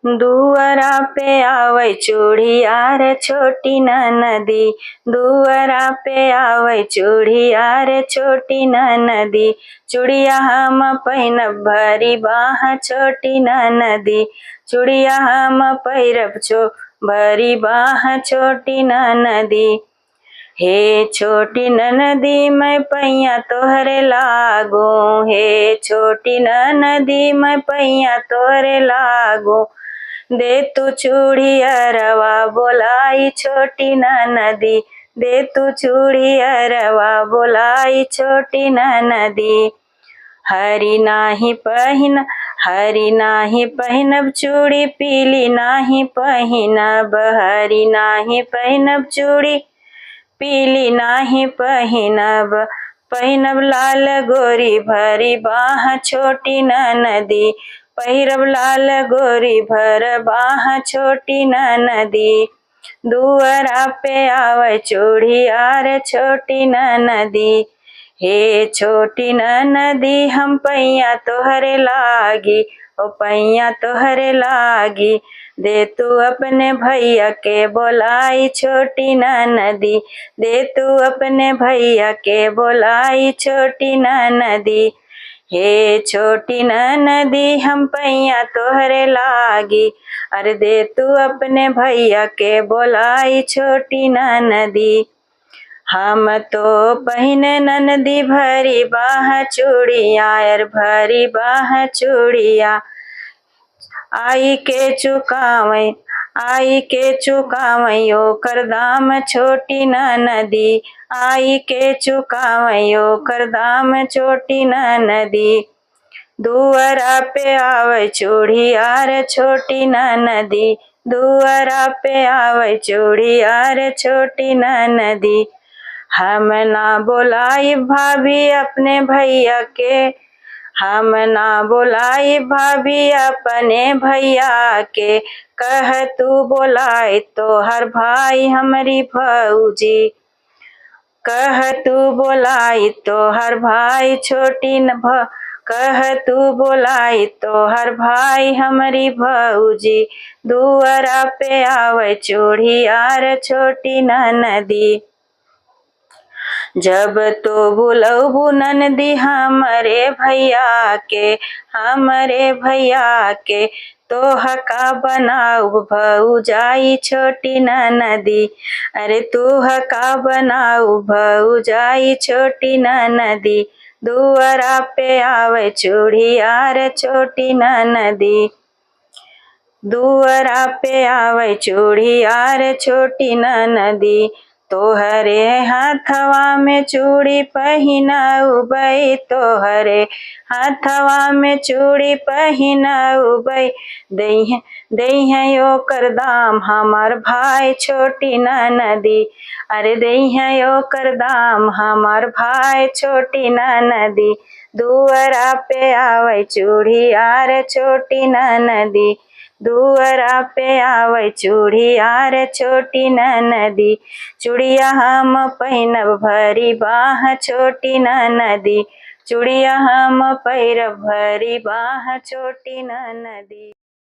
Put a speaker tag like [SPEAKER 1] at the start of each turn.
[SPEAKER 1] दुअरा पे आवै चूड़िया रे छोटी ननदी, दुअरा पे आवै चूड़िया रे छोटी ननदी। चूड़िया हम पहिनब भरी बाह छोटी ननदी, चूड़िया हम पहिरब भरी बाह छोटी ननदी। हे छोटी ननदी मैं पैया तोहरे लागो, हे छोटी ननदी मैं पैया तोहरे लागो। दे तू चूड़ियरवा बोलाई छोटी ननदी, दे तू चूड़ियरवा बोलाई छोटी ननदी। हरी नाही पहिनब चूड़ी, पीली नाही पहिनब, हरी नाही पहिनब चूड़ी, पीली नाही पहिनब लाल गोरी भरी बाह छोटी ननदी, पहिरब लाल गोरी भर बाह छोटी ननदी। दुअरा पे आवै चूड़िया रे छोटी ननदी, हे छोटी ननदी हम पैया तोहरे लागी, ओ पैया तोहरे लागी। दे तू अपने भैया के बोलाई छोटी ननदी, दे तू अपने भैया के बोलाई छोटी ननदी। हे छोटी ननदी हम पैया तोहरे लागी, अरे दे तू अपने भैया के बोलाई छोटी ननदी। हम तो पहिने ननदी भरी बाह चूड़िया, यार भरी बाह चूड़िया। आई के चुकावै ओकर दाम छोटी ननदी, आई के चुकावै ओकर दाम छोटी ननदी। दुअरा पे आवै चूड़िया रे छोटी ननदी, दुअरा पे आवै चूड़िया रे छोटी ननदी। हम ना बोलाई भाभी अपने भैया के, हम ना बोलाई भाभी अपने भैया के। कह तू बोलाई तोहर भाई हमरी भौजी, कह तू बोलाई तोहर भाई कह तू बोलाई तोहर भाई हमरी भौजी। दुअरा पे आवै चूड़िया रे छोटी ननदी, जब तो बुलौबू ननदी हमरे भैया के, तोह का बनाऊ भौजाई छोटी ननदी, अरे तोह का बनाऊ भौजाई छोटी ननदी। दुअरा पे आवै चूड़िया रे छोटी ननदी, दुअरा पे आवै चूड़िया रे छोटी ननदी। तोहरे हाथवा में चूड़ी पहिनउबै, तोहरे हाथवा में चूड़ी पहिनउबै। दइहे ओकर दाम हमर भाई छोटी ननदी, अरे दइहे ओकर दाम हमर भाई छोटी ननदी। दुअरा पे आवै चूड़िया रे छोटी ननदी, दुअरा पे आवै चूड़िया रे छोटी ननदी। चूड़िया हम पहिनब भरी बाह छोटी ननदी, चूड़िया हम पहिरब भरी बाह छोटी ननदी।